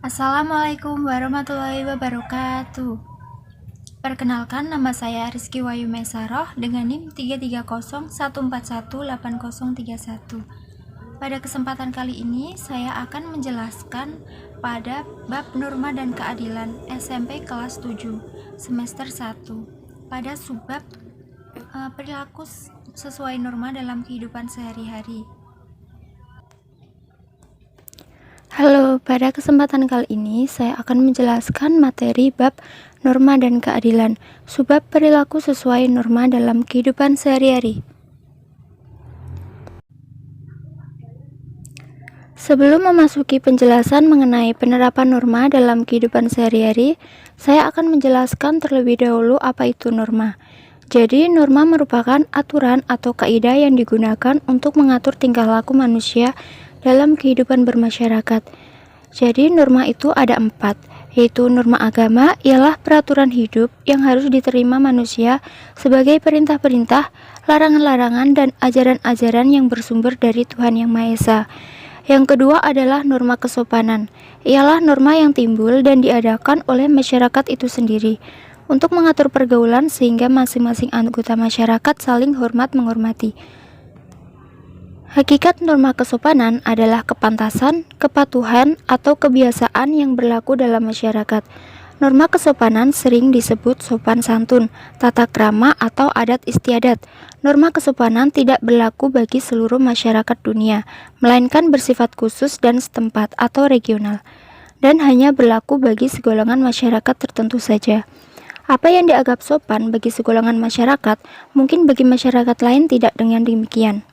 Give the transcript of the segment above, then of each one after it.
Assalamualaikum warahmatullahi wabarakatuh. Perkenalkan, nama saya Rizky Wayu Mesaroh dengan NIM 330141801. Pada kesempatan kali ini saya akan menjelaskan pada bab Norma dan Keadilan SMP kelas 7 semester 1 pada subbab perilaku sesuai norma dalam kehidupan sehari-hari. Halo, pada kesempatan kali ini saya akan menjelaskan materi bab norma dan keadilan, subbab perilaku sesuai norma dalam kehidupan sehari-hari. Sebelum memasuki penjelasan mengenai penerapan norma dalam kehidupan sehari-hari, saya akan menjelaskan terlebih dahulu apa itu norma. Jadi, norma merupakan aturan atau kaidah yang digunakan untuk mengatur tingkah laku manusia dalam kehidupan bermasyarakat. Jadi, norma itu ada 4, yaitu norma agama ialah peraturan hidup yang harus diterima manusia sebagai perintah-perintah, larangan-larangan, dan ajaran-ajaran yang bersumber dari Tuhan Yang Maha Esa. Yang kedua adalah norma kesopanan, ialah norma yang timbul dan diadakan oleh masyarakat itu sendiri untuk mengatur pergaulan sehingga masing-masing anggota masyarakat saling hormat menghormati. Hakikat norma kesopanan adalah kepantasan, kepatuhan, atau kebiasaan yang berlaku dalam masyarakat. Norma kesopanan sering disebut sopan santun, tata krama, atau adat istiadat. Norma kesopanan tidak berlaku bagi seluruh masyarakat dunia, melainkan bersifat khusus dan setempat atau regional, dan hanya berlaku bagi segolongan masyarakat tertentu saja. Apa yang dianggap sopan bagi segolongan masyarakat, mungkin bagi masyarakat lain tidak dengan demikian.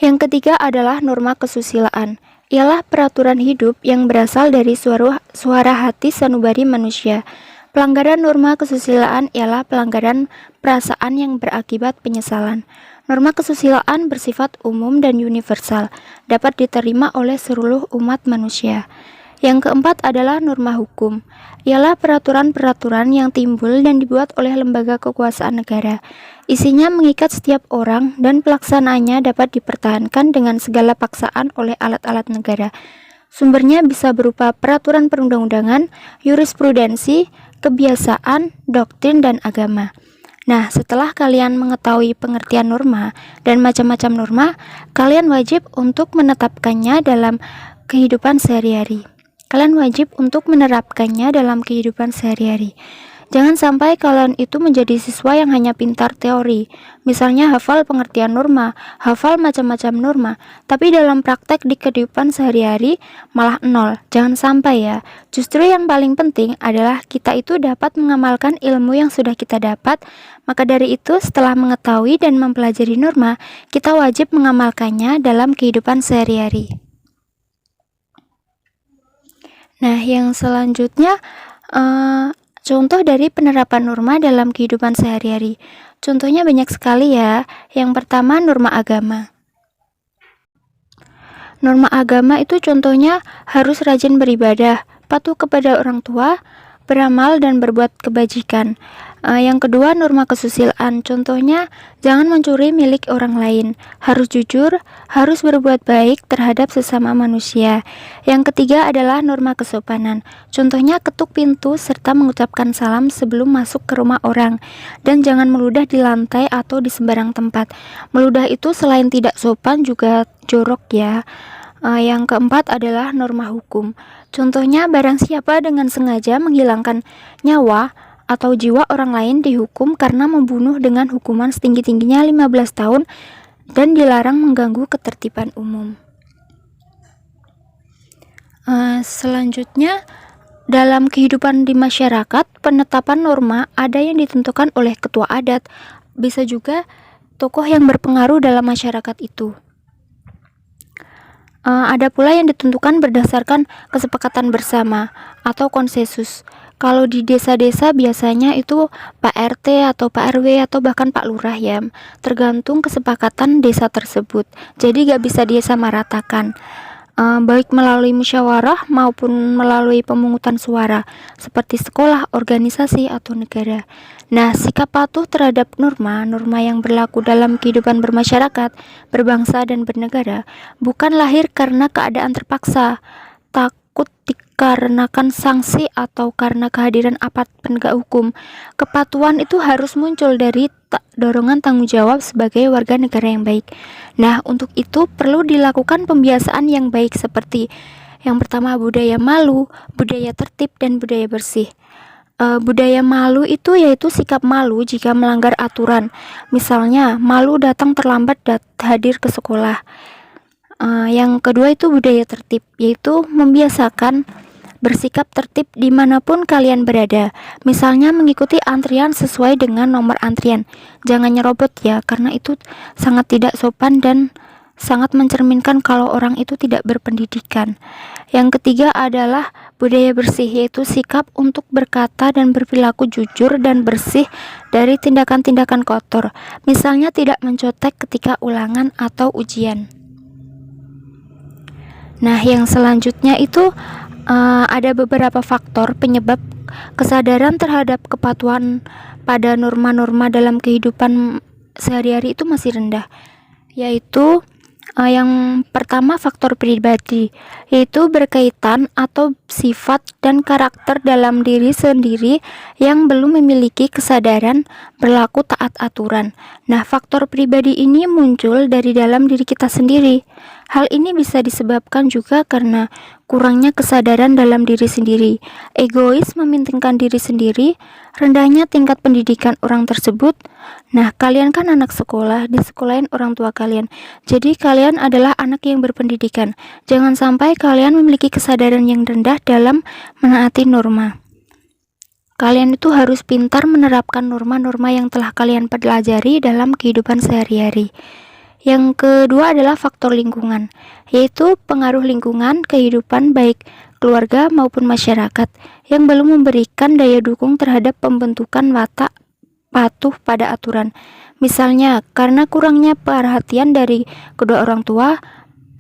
Yang ketiga adalah norma kesusilaan, ialah peraturan hidup yang berasal dari suara hati sanubari manusia. Pelanggaran norma kesusilaan ialah pelanggaran perasaan yang berakibat penyesalan. Norma kesusilaan bersifat umum dan universal, dapat diterima oleh seluruh umat manusia. Yang keempat adalah norma hukum, ialah peraturan-peraturan yang timbul dan dibuat oleh lembaga kekuasaan negara. Isinya mengikat setiap orang dan pelaksanaannya dapat dipertahankan dengan segala paksaan oleh alat-alat negara. Sumbernya bisa berupa peraturan perundang-undangan, jurisprudensi, kebiasaan, doktrin, dan agama. Nah, setelah kalian mengetahui pengertian norma dan macam-macam norma, kalian wajib untuk menetapkannya dalam kehidupan sehari-hari. Kalian wajib untuk menerapkannya dalam kehidupan sehari-hari. Jangan sampai kalian itu menjadi siswa yang hanya pintar teori, misalnya hafal pengertian norma, hafal macam-macam norma, tapi dalam praktek di kehidupan sehari-hari malah nol. Jangan sampai ya. Justru yang paling penting adalah kita itu dapat mengamalkan ilmu yang sudah kita dapat. Maka dari itu, setelah mengetahui dan mempelajari norma, kita wajib mengamalkannya dalam kehidupan sehari-hari. Nah, yang selanjutnya contoh dari penerapan norma dalam kehidupan sehari-hari. Contohnya banyak sekali ya. Yang pertama, norma agama. Norma agama itu contohnya harus rajin beribadah, patuh kepada orang tua, beramal dan berbuat kebajikan. Yang kedua, norma kesusilaan. Contohnya, jangan mencuri milik orang lain, harus jujur, harus berbuat baik terhadap sesama manusia. Yang ketiga adalah norma kesopanan. Contohnya, ketuk pintu serta mengucapkan salam sebelum masuk ke rumah orang, dan jangan meludah di lantai atau di sembarang tempat. Meludah itu selain tidak sopan juga jorok ya. Yang keempat adalah norma hukum. Contohnya, barang siapa dengan sengaja menghilangkan nyawa atau jiwa orang lain dihukum karena membunuh dengan hukuman setinggi-tingginya 15 tahun dan dilarang mengganggu ketertiban umum. Selanjutnya, dalam kehidupan di masyarakat, penetapan norma ada yang ditentukan oleh ketua adat, bisa juga tokoh yang berpengaruh dalam masyarakat itu. Ada pula yang ditentukan berdasarkan kesepakatan bersama atau konsensus. Kalau di desa-desa biasanya itu Pak RT atau Pak RW atau bahkan Pak Lurah ya, tergantung kesepakatan desa tersebut. Jadi gak bisa disamaratakan, baik melalui musyawarah maupun melalui pemungutan suara, seperti sekolah, organisasi, atau negara. Nah, sikap patuh terhadap norma yang berlaku dalam kehidupan bermasyarakat, berbangsa, dan bernegara bukan lahir karena keadaan terpaksa, takut takut dikarenakan sanksi atau karena kehadiran aparat penegak hukum. Kepatuhan itu harus muncul dari dorongan tanggung jawab sebagai warga negara yang baik. Nah, untuk itu perlu dilakukan pembiasaan yang baik seperti yang pertama budaya malu, budaya tertib, dan budaya bersih. Budaya malu itu yaitu sikap malu jika melanggar aturan. Misalnya, malu datang terlambat hadir ke sekolah. Yang kedua itu budaya tertib, yaitu membiasakan bersikap tertib dimanapun kalian berada. Misalnya mengikuti antrian sesuai dengan nomor antrian. Jangan nyerobot ya, karena itu sangat tidak sopan dan sangat mencerminkan kalau orang itu tidak berpendidikan. Yang ketiga adalah budaya bersih, yaitu sikap untuk berkata dan berperilaku jujur dan bersih dari tindakan-tindakan kotor. Misalnya tidak mencontek ketika ulangan atau ujian. Nah, yang selanjutnya itu ada beberapa faktor penyebab kesadaran terhadap kepatuhan pada norma-norma dalam kehidupan sehari-hari itu masih rendah, yaitu yang pertama faktor pribadi, yaitu berkaitan atau sifat dan karakter dalam diri sendiri yang belum memiliki kesadaran berlaku taat aturan. Nah, faktor pribadi ini muncul dari dalam diri kita sendiri. Hal ini bisa disebabkan juga karena kurangnya kesadaran dalam diri sendiri, egois mementingkan diri sendiri, rendahnya tingkat pendidikan orang tersebut. Nah, kalian kan anak sekolah, disekolahin orang tua kalian. Jadi kalian adalah anak yang berpendidikan. Jangan sampai kalian memiliki kesadaran yang rendah dalam menaati norma. Kalian itu harus pintar menerapkan norma-norma yang telah kalian pelajari dalam kehidupan sehari-hari. Yang kedua adalah faktor lingkungan, yaitu pengaruh lingkungan kehidupan baik keluarga maupun masyarakat yang belum memberikan daya dukung terhadap pembentukan watak patuh pada aturan. Misalnya, karena kurangnya perhatian dari kedua orang tua,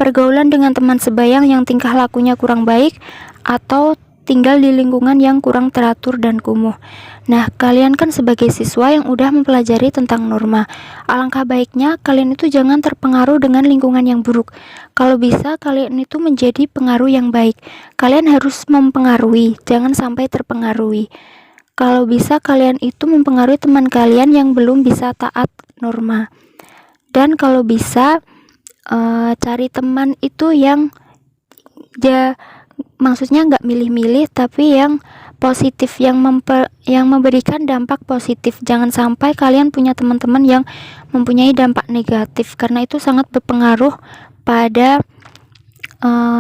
pergaulan dengan teman sebayang yang tingkah lakunya kurang baik, atau tinggal di lingkungan yang kurang teratur dan kumuh. Nah, kalian kan sebagai siswa yang udah mempelajari tentang norma. Alangkah baiknya kalian itu jangan terpengaruh dengan lingkungan yang buruk. Kalau bisa kalian itu menjadi pengaruh yang baik. Kalian harus mempengaruhi, jangan sampai terpengaruhi. Kalau bisa kalian itu mempengaruhi teman kalian yang belum bisa taat norma. Dan kalau bisa cari teman itu yang maksudnya nggak milih-milih, tapi yang positif, yang memberikan dampak positif. Jangan sampai kalian punya teman-teman yang mempunyai dampak negatif, karena itu sangat berpengaruh pada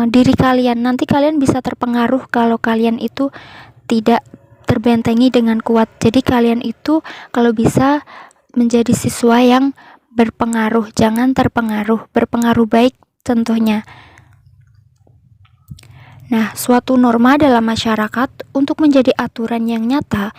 diri kalian. Nanti kalian bisa terpengaruh kalau kalian itu tidak terbentengi dengan kuat. Jadi kalian itu kalau bisa menjadi siswa yang berpengaruh, jangan terpengaruh, berpengaruh baik contohnya. Nah, suatu norma dalam masyarakat untuk menjadi aturan yang nyata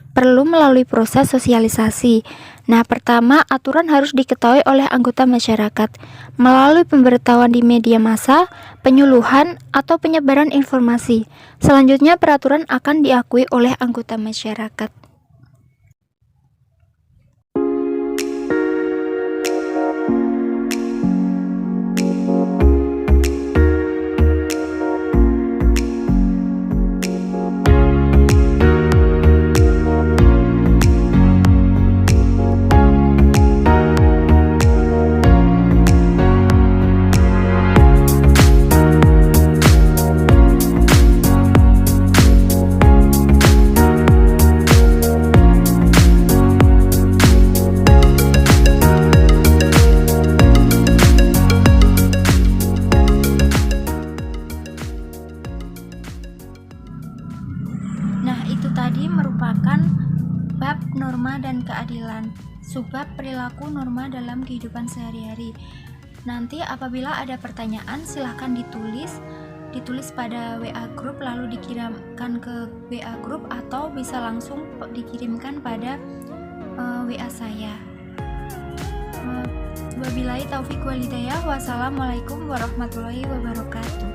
perlu melalui proses sosialisasi. Nah, pertama, aturan harus diketahui oleh anggota masyarakat melalui pemberitahuan di media massa, penyuluhan, atau penyebaran informasi. Selanjutnya, peraturan akan diakui oleh anggota masyarakat. Tadi merupakan bab norma dan keadilan, subbab perilaku norma dalam kehidupan sehari-hari. Nanti apabila ada pertanyaan silahkan ditulis pada WA group lalu dikirimkan ke WA group, atau bisa langsung dikirimkan pada WA saya. Wabillahi taufiq wal hidayah. Wassalamualaikum warahmatullahi wabarakatuh.